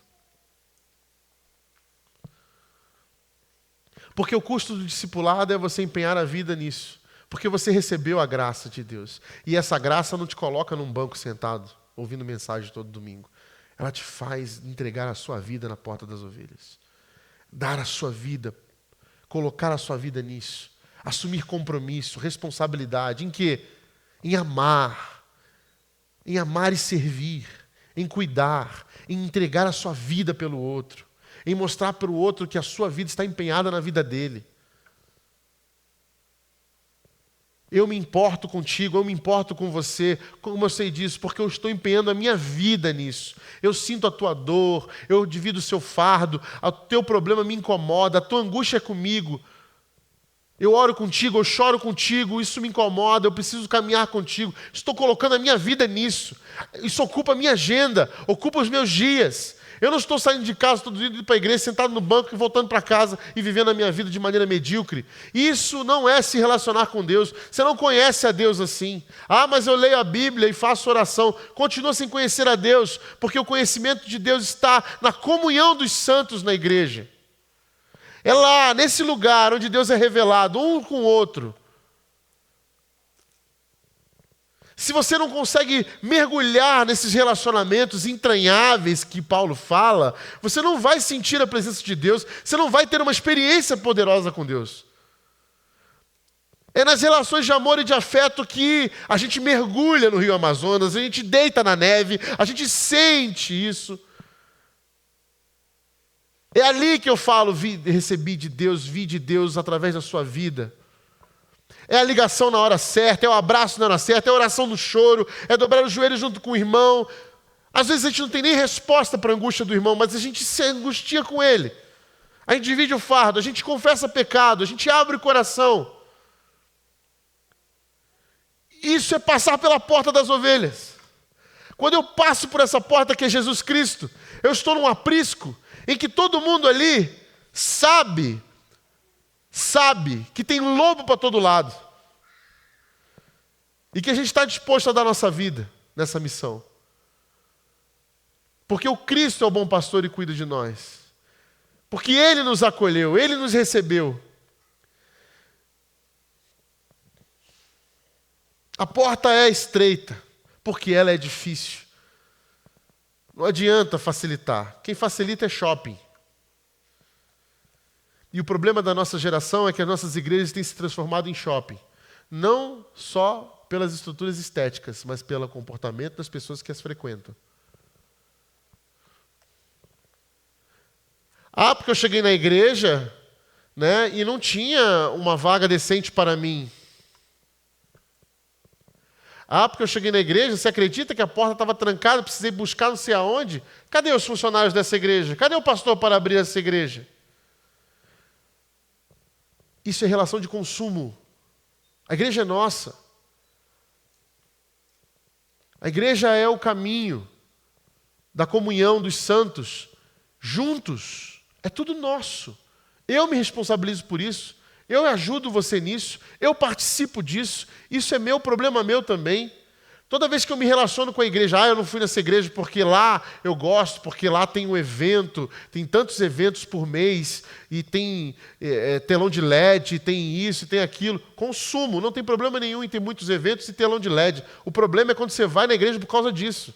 Porque o custo do discipulado é você empenhar a vida nisso. Porque você recebeu a graça de Deus. E essa graça não te coloca num banco sentado, ouvindo mensagem todo domingo. Ela te faz entregar a sua vida na porta das ovelhas. Dar a sua vida, colocar a sua vida nisso. Assumir compromisso, responsabilidade. Em quê? Em amar. Em amar e servir. Em cuidar. Em entregar a sua vida pelo outro. Em mostrar para o outro que a sua vida está empenhada na vida dele. Eu me importo contigo, eu me importo com você. Como eu sei disso? Porque eu estou empenhando a minha vida nisso. Eu sinto a tua dor, eu divido o seu fardo, o teu problema me incomoda, a tua angústia é comigo. Eu oro contigo, eu choro contigo, isso me incomoda, eu preciso caminhar contigo. Estou colocando a minha vida nisso. Isso ocupa a minha agenda, ocupa os meus dias. Eu não estou saindo de casa todo dia, indo para a igreja, sentado no banco e voltando para casa e vivendo a minha vida de maneira medíocre. Isso não é se relacionar com Deus. Você não conhece a Deus assim. Ah, mas eu leio a Bíblia e faço oração. Continua sem conhecer a Deus, porque o conhecimento de Deus está na comunhão dos santos na igreja. É lá, nesse lugar onde Deus é revelado, um com o outro. Se você não consegue mergulhar nesses relacionamentos entranháveis que Paulo fala, você não vai sentir a presença de Deus, você não vai ter uma experiência poderosa com Deus. É nas relações de amor e de afeto que a gente mergulha no Rio Amazonas, a gente deita na neve, a gente sente isso. É ali que eu falo, recebi de Deus, vi de Deus através da sua vida. É a ligação na hora certa, é o abraço na hora certa, é a oração no choro, é dobrar o joelho junto com o irmão. Às vezes a gente não tem nem resposta para a angústia do irmão, mas a gente se angustia com ele. A gente divide o fardo, a gente confessa pecado, a gente abre o coração. Isso é passar pela porta das ovelhas. Quando eu passo por essa porta que é Jesus Cristo, eu estou num aprisco em que todo mundo ali sabe que tem lobo para todo lado. E que a gente está disposto a dar nossa vida nessa missão. Porque o Cristo é o bom pastor e cuida de nós. Porque Ele nos acolheu, Ele nos recebeu. A porta é estreita, porque ela é difícil. Não adianta facilitar. Quem facilita é shopping. E o problema da nossa geração é que as nossas igrejas têm se transformado em shopping. Não só pelas estruturas estéticas, mas pelo comportamento das pessoas que as frequentam. Ah, porque eu cheguei na igreja, né? E não tinha uma vaga decente para mim. Ah, porque eu cheguei na igreja, você acredita que a porta estava trancada, precisei buscar não sei aonde? Cadê os funcionários dessa igreja? Cadê o pastor para abrir essa igreja? Isso é relação de consumo. A igreja é nossa. A igreja é o caminho da comunhão dos santos, juntos. É tudo nosso. Eu me responsabilizo por isso. Eu ajudo você nisso. Eu participo disso. Isso é meu, problema meu também. Toda vez que eu me relaciono com a igreja, eu não fui nessa igreja porque lá eu gosto, porque lá tem um evento, tem tantos eventos por mês, e tem telão de LED, tem isso, tem aquilo. Consumo, não tem problema nenhum em ter muitos eventos e telão de LED. O problema é quando você vai na igreja por causa disso.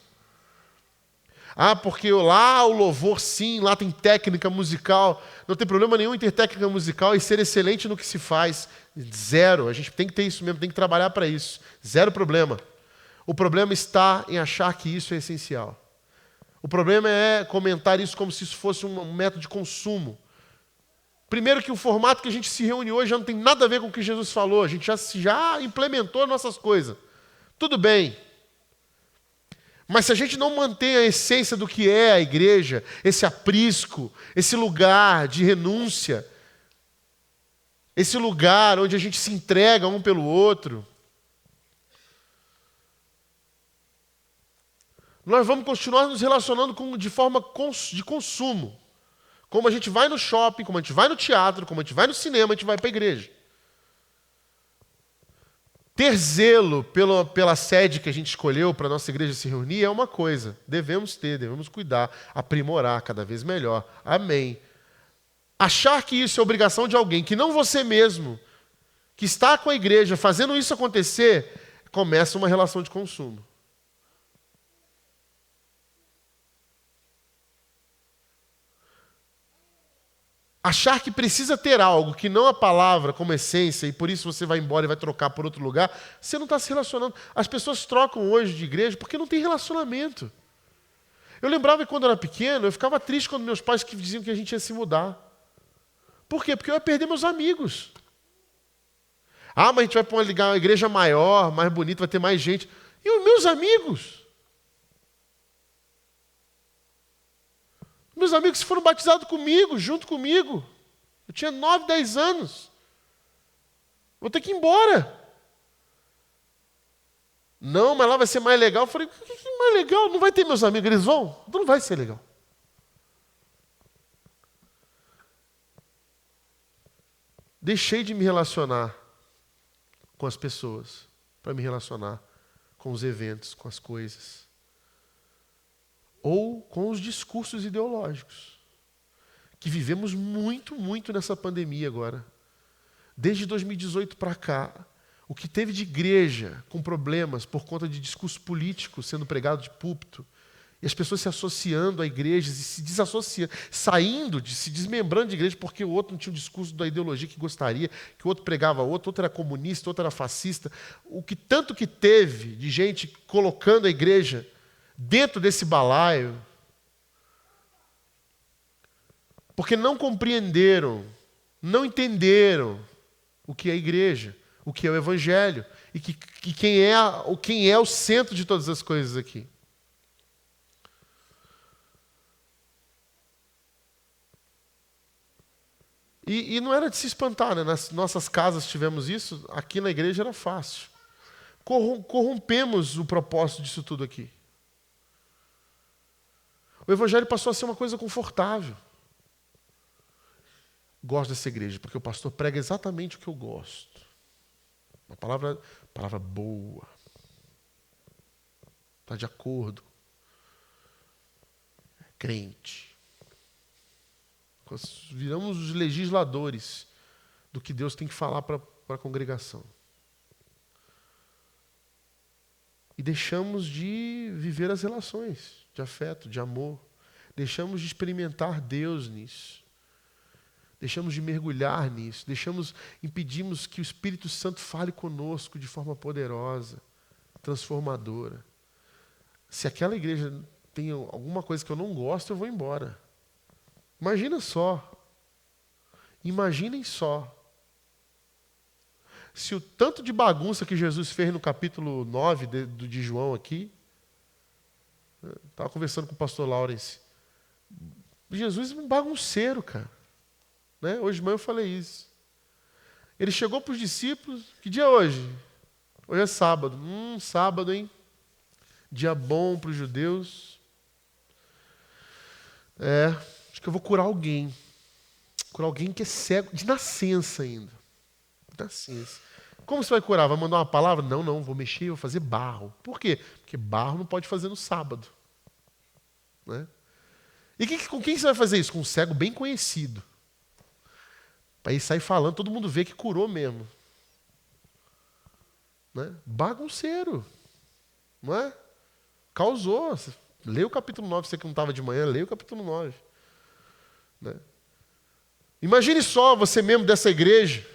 Ah, porque lá o louvor, sim, lá tem técnica musical. Não tem problema nenhum em ter técnica musical e ser excelente no que se faz. Zero, a gente tem que ter isso mesmo, tem que trabalhar para isso. Zero problema. O problema está em achar que isso é essencial. O problema é comentar isso como se isso fosse um método de consumo. Primeiro que o formato que a gente se reúne hoje já não tem nada a ver com o que Jesus falou. A gente já implementou nossas coisas. Tudo bem. Mas se a gente não mantém a essência do que é a igreja, esse aprisco, esse lugar de renúncia, esse lugar onde a gente se entrega um pelo outro, nós vamos continuar nos relacionando de forma de consumo. Como a gente vai no shopping, como a gente vai no teatro, como a gente vai no cinema, a gente vai para a igreja. Ter zelo pela sede que a gente escolheu para a nossa igreja se reunir é uma coisa. Devemos ter, devemos cuidar, aprimorar cada vez melhor. Amém. Achar que isso é obrigação de alguém, que não você mesmo, que está com a igreja fazendo isso acontecer, começa uma relação de consumo. Achar que precisa ter algo que não a palavra como essência, e por isso você vai embora e vai trocar por outro lugar, você não está se relacionando. As pessoas trocam hoje de igreja porque não tem relacionamento. Eu lembrava que quando eu era pequeno, eu ficava triste quando meus pais diziam que a gente ia se mudar. Por quê? Porque eu ia perder meus amigos. Ah, mas a gente vai para uma igreja maior, mais bonita, vai ter mais gente. E os meus amigos? Meus amigos foram batizados comigo, junto comigo. Eu tinha 9, 10 anos. Vou ter que ir embora. Não, mas lá vai ser mais legal. Eu falei, o que mais legal? Não vai ter meus amigos, eles vão? Então não vai ser legal. Deixei de me relacionar com as pessoas para me relacionar com os eventos, com as coisas. Ou com os discursos ideológicos, que vivemos muito, muito nessa pandemia agora. Desde 2018 para cá, o que teve de igreja com problemas por conta de discurso político sendo pregado de púlpito, e as pessoas se associando a igrejas e se desassociando, se desmembrando de igreja porque o outro não tinha o discurso da ideologia que gostaria, que o outro pregava outro era comunista, outro era fascista. O que tanto que teve de gente colocando a igreja dentro desse balaio, porque não compreenderam, não entenderam o que é a igreja, o que é o evangelho, e quem é o centro de todas as coisas aqui. E não era de se espantar, né? Nas nossas casas tivemos isso, aqui na igreja era fácil. Corrompemos o propósito disso tudo aqui. O evangelho passou a ser uma coisa confortável. Gosto dessa igreja, porque o pastor prega exatamente o que eu gosto. Uma palavra boa. Está de acordo. Crente. Nós viramos os legisladores do que Deus tem que falar para a congregação. E deixamos de viver as relações de afeto, de amor. Deixamos de experimentar Deus nisso. Deixamos de mergulhar nisso. Impedimos que o Espírito Santo fale conosco de forma poderosa, transformadora. Se aquela igreja tem alguma coisa que eu não gosto, eu vou embora. Imagina só. Imaginem só, se o tanto de bagunça que Jesus fez no capítulo 9 de João aqui, estava conversando com o pastor Lawrence, Jesus é um bagunceiro, cara. Né? Hoje de manhã eu falei isso. Ele chegou para os discípulos, que dia é hoje? Hoje é sábado. Sábado, hein? Dia bom para os judeus. Acho que eu vou curar alguém. Curar alguém que é cego, de nascença ainda. De nascença. Como você vai curar? Vai mandar uma palavra? Não, vou mexer, vou fazer barro. Por quê? Porque barro não pode fazer no sábado. Né? E com quem você vai fazer isso? Com um cego bem conhecido. Para ele sair falando, todo mundo vê que curou mesmo. Né? Bagunceiro. Não é? Causou. Lê o capítulo 9, você que não estava de manhã, lê o capítulo 9. Né? Imagine só você membro dessa igreja,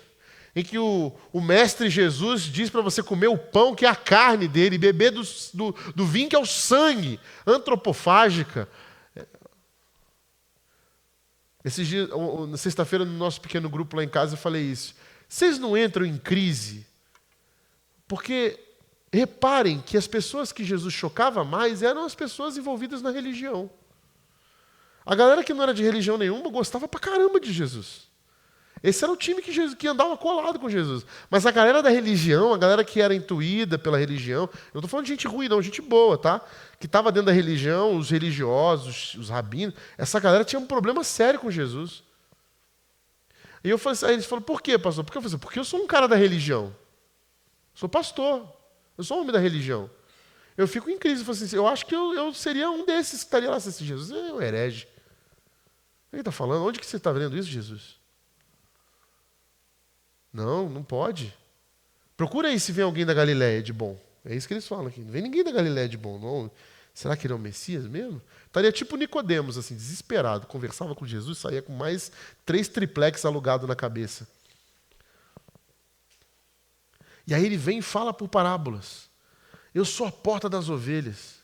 em que o mestre Jesus diz para você comer o pão que é a carne dele, e beber do vinho que é o sangue, antropofágica. Esses dias, na sexta-feira, no nosso pequeno grupo lá em casa, eu falei isso. Vocês não entram em crise? Porque reparem que as pessoas que Jesus chocava mais eram as pessoas envolvidas na religião. A galera que não era de religião nenhuma gostava pra caramba de Jesus. Esse era o time que andava colado com Jesus. Mas a galera da religião, a galera que era intuída pela religião, eu não estou falando de gente ruim, não, gente boa, tá? Que estava dentro da religião, os religiosos, os rabinos, essa galera tinha um problema sério com Jesus. E eu falei assim, aí eles falaram, por quê, pastor? Porque eu sou um cara da religião. Sou pastor. Eu sou um homem da religião. Eu fico em crise. Eu falei assim, eu acho que eu seria um desses que estaria lá assim, Jesus é um herege. O que ele está falando? Onde que você está vendo isso, Jesus? Não pode. Procura aí se vem alguém da Galileia de bom. É isso que eles falam aqui. Não vem ninguém da Galileia de bom, não. Será que ele é o Messias mesmo? Estaria tipo Nicodemos, assim, desesperado. Conversava com Jesus, saía com mais 3 triplex alugados na cabeça. E aí ele vem e fala por parábolas. Eu sou a porta das ovelhas.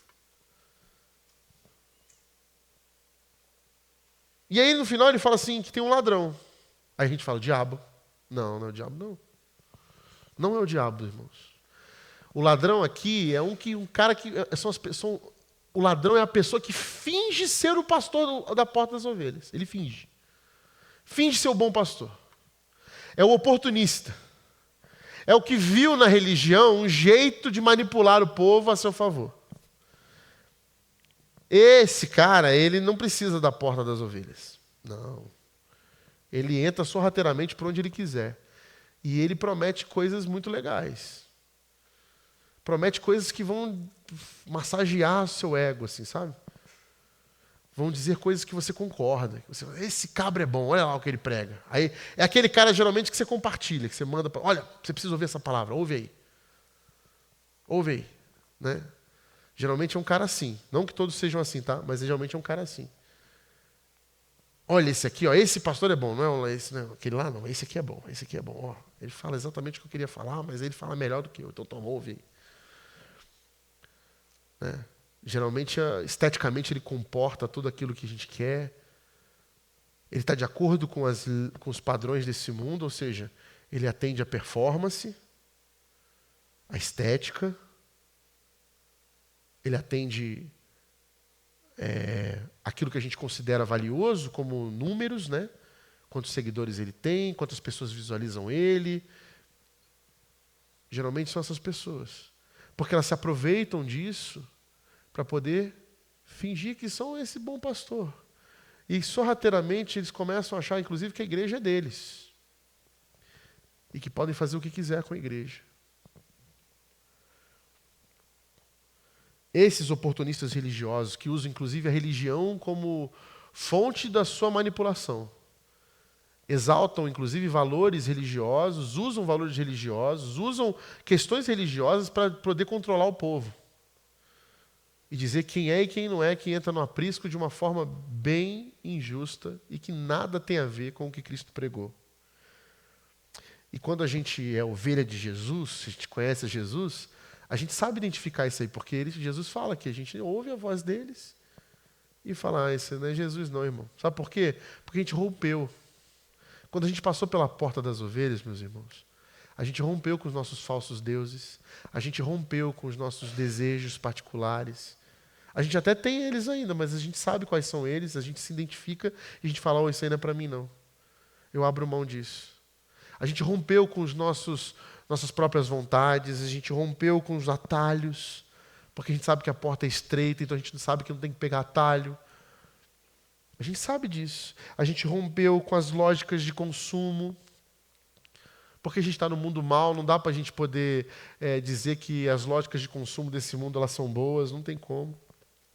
E aí no final ele fala assim, que tem um ladrão. Aí a gente fala, o diabo. Não é o diabo, não. Não é o diabo, irmãos. O ladrão aqui é um cara que... o ladrão é a pessoa que finge ser o pastor da porta das ovelhas. Ele finge. Finge ser o bom pastor. É o oportunista. É o que viu na religião um jeito de manipular o povo a seu favor. Esse cara, ele não precisa da porta das ovelhas. Não. Ele entra sorrateiramente por onde ele quiser. E ele promete coisas muito legais. Promete coisas que vão massagear o seu ego, assim, sabe? Vão dizer coisas que você concorda. Que você, esse cabra é bom, olha lá o que ele prega. Aí, é aquele cara, geralmente, que você compartilha, que você manda para... Olha, você precisa ouvir essa palavra, ouve aí. Ouve aí. Né? Geralmente é um cara assim. Não que todos sejam assim, tá? Mas geralmente é um cara assim. Olha esse aqui, ó, esse pastor é bom, não é esse, não, aquele lá não, esse aqui é bom, esse aqui é bom. Ó, ele fala exatamente o que eu queria falar, mas ele fala melhor do que eu, então toma, ouve aí. Né? Geralmente, esteticamente, ele comporta tudo aquilo que a gente quer. Ele está de acordo com os padrões desse mundo, ou seja, ele atende a performance, a estética, ele atende aquilo que a gente considera valioso, como números, né? Quantos seguidores ele tem, quantas pessoas visualizam ele. Geralmente são essas pessoas. Porque elas se aproveitam disso para poder fingir que são esse bom pastor. E sorrateiramente eles começam a achar, inclusive, que a igreja é deles. E que podem fazer o que quiser com a igreja. Esses oportunistas religiosos, que usam, inclusive, a religião como fonte da sua manipulação. Exaltam, inclusive, valores religiosos, usam valores religiosos, usam questões religiosas para poder controlar o povo. E dizer quem é e quem não é, que entra no aprisco de uma forma bem injusta e que nada tem a ver com o que Cristo pregou. E quando a gente é ovelha de Jesus, a gente conhece Jesus, a gente sabe identificar isso aí, porque Jesus fala que a gente ouve a voz deles e fala, esse não é Jesus não, irmão. Sabe por quê? Porque a gente rompeu. Quando a gente passou pela porta das ovelhas, meus irmãos, a gente rompeu com os nossos falsos deuses, a gente rompeu com os nossos desejos particulares. A gente até tem eles ainda, mas a gente sabe quais são eles, a gente se identifica e a gente fala, isso aí não é para mim não. Eu abro mão disso. A gente rompeu com nossas próprias vontades, a gente rompeu com os atalhos, porque a gente sabe que a porta é estreita, então a gente não sabe que não tem que pegar atalho. A gente sabe disso. A gente rompeu com as lógicas de consumo, porque a gente está no mundo mal, não dá para a gente poder dizer que as lógicas de consumo desse mundo elas são boas, não tem como.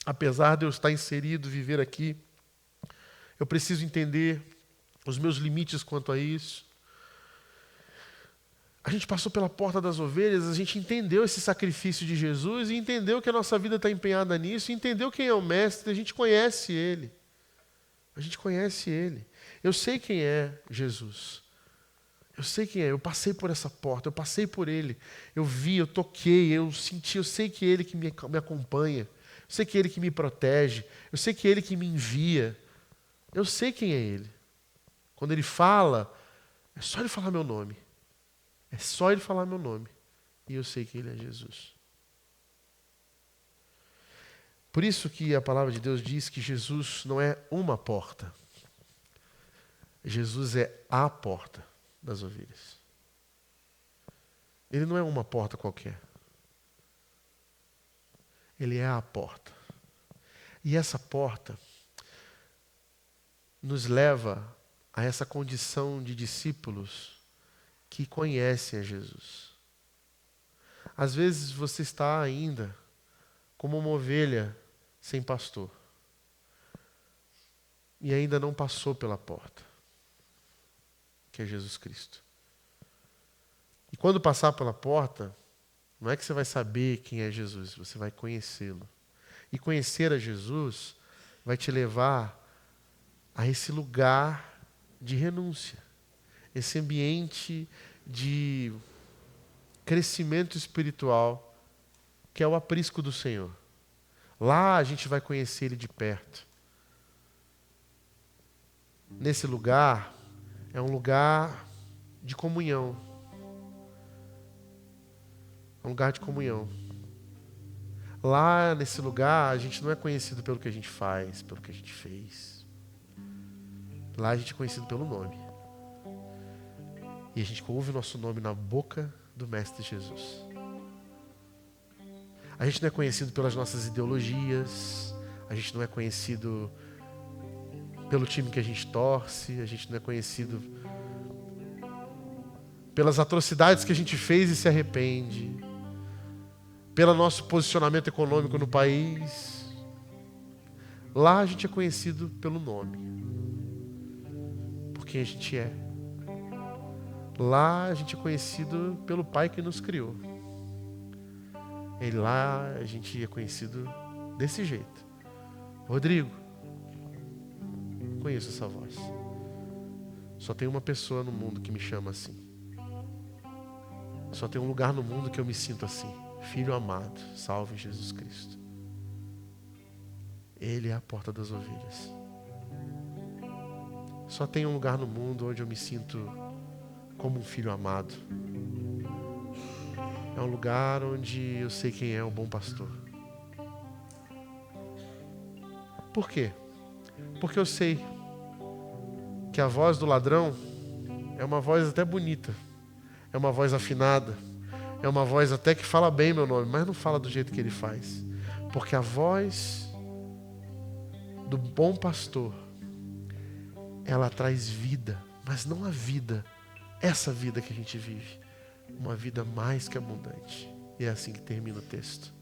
Apesar de eu estar inserido, viver aqui, eu preciso entender os meus limites quanto a isso. A gente passou pela porta das ovelhas, a gente entendeu esse sacrifício de Jesus e entendeu que a nossa vida está empenhada nisso, e entendeu quem é o Mestre, a gente conhece Ele. A gente conhece Ele. Eu sei quem é Jesus. Eu sei quem é, eu passei por essa porta, eu passei por Ele. Eu vi, eu toquei, eu senti, eu sei que é Ele que me acompanha. Eu sei que é Ele que me protege. Eu sei que é Ele que me envia. Eu sei quem é Ele. Quando Ele fala, é só Ele falar meu nome. É só Ele falar meu nome. E eu sei que Ele é Jesus. Por isso que a palavra de Deus diz que Jesus não é uma porta. Jesus é a porta das ovelhas. Ele não é uma porta qualquer. Ele é a porta. E essa porta nos leva a essa condição de discípulos que conhecem a Jesus. Às vezes você está ainda como uma ovelha sem pastor. E ainda não passou pela porta, que é Jesus Cristo. E quando passar pela porta, não é que você vai saber quem é Jesus, você vai conhecê-lo. E conhecer a Jesus vai te levar a esse lugar de renúncia, esse ambiente de crescimento espiritual, que é o aprisco do Senhor. Lá a gente vai conhecer Ele de perto. Nesse lugar, é um lugar de comunhão. É um lugar de comunhão. Lá nesse lugar, a gente não é conhecido pelo que a gente faz, pelo que a gente fez. Lá a gente é conhecido pelo nome. E a gente ouve o nosso nome na boca do Mestre Jesus. A gente não é conhecido pelas nossas ideologias, a gente não é conhecido pelo time que a gente torce, a gente não é conhecido pelas atrocidades que a gente fez e se arrepende, pelo nosso posicionamento econômico no país. Lá a gente é conhecido pelo nome, por quem a gente é. Lá a gente é conhecido pelo Pai que nos criou. E lá a gente é conhecido desse jeito. Rodrigo, conheço essa voz. Só tem uma pessoa no mundo que me chama assim. Só tem um lugar no mundo que eu me sinto assim. Filho amado, salve Jesus Cristo. Ele é a porta das ovelhas. Só tem um lugar no mundo onde eu me sinto como um filho amado. É um lugar onde eu sei quem é o bom pastor. Por quê? Porque eu sei que a voz do ladrão é uma voz até bonita, é uma voz afinada, é uma voz até que fala bem meu nome, mas não fala do jeito que ele faz. Porque a voz do bom pastor, ela traz vida, mas não a vida, essa vida que a gente vive. Uma vida mais que abundante. E é assim que termina o texto.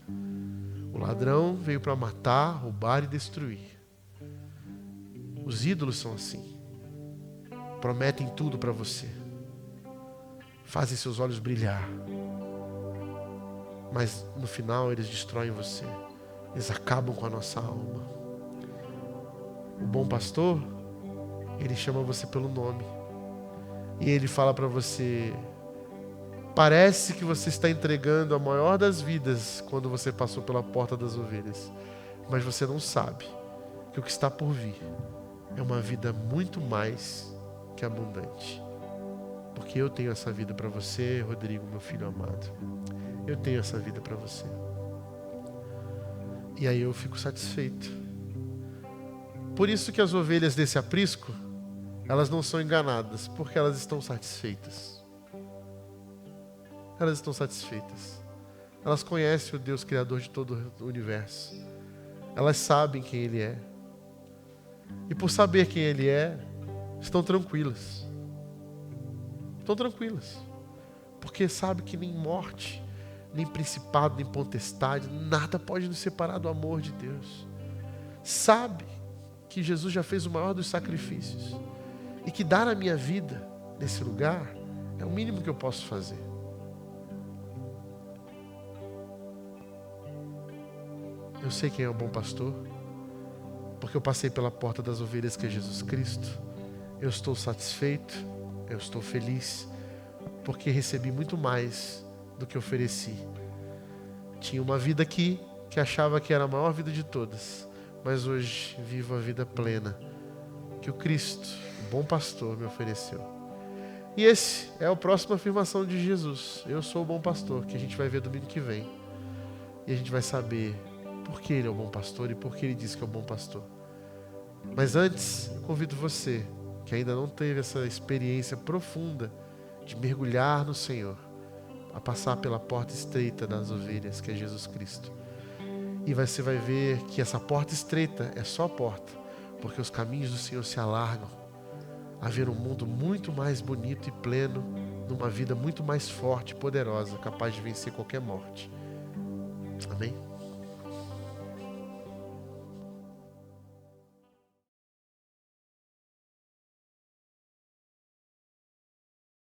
O ladrão veio para matar, roubar e destruir. Os ídolos são assim. Prometem tudo para você. Fazem seus olhos brilhar. Mas no final eles destroem você. Eles acabam com a nossa alma. O bom pastor, ele chama você pelo nome. E ele fala para você: parece que você está entregando a maior das vidas quando você passou pela porta das ovelhas. Mas você não sabe que o que está por vir é uma vida muito mais que abundante. Porque eu tenho essa vida para você, Rodrigo, meu filho amado. Eu tenho essa vida para você. E aí eu fico satisfeito. Por isso que as ovelhas desse aprisco, elas não são enganadas, porque elas estão satisfeitas. Elas estão satisfeitas. Elas conhecem o Deus Criador de todo o universo. Elas sabem quem Ele é. E por saber quem Ele é, estão tranquilas. Estão tranquilas. Porque sabe que nem morte, nem principado, nem potestade, nada pode nos separar do amor de Deus. Sabe que Jesus já fez o maior dos sacrifícios. E que dar a minha vida nesse lugar é o mínimo que eu posso fazer. Eu sei quem é o bom pastor, porque eu passei pela porta das ovelhas que é Jesus Cristo. Eu estou satisfeito, eu estou feliz, porque recebi muito mais do que ofereci. Tinha uma vida aqui que achava que era a maior vida de todas, mas hoje vivo a vida plena que o Cristo, o bom pastor, me ofereceu. E esse é a próxima afirmação de Jesus. Eu sou o bom pastor, que a gente vai ver domingo que vem. E a gente vai saber por que Ele é o bom pastor e por que Ele diz que é o bom pastor. Mas antes, eu convido você, que ainda não teve essa experiência profunda de mergulhar no Senhor, a passar pela porta estreita das ovelhas, que é Jesus Cristo. E você vai ver que essa porta estreita é só a porta, porque os caminhos do Senhor se alargam a ver um mundo muito mais bonito e pleno, numa vida muito mais forte e poderosa, capaz de vencer qualquer morte. Amém?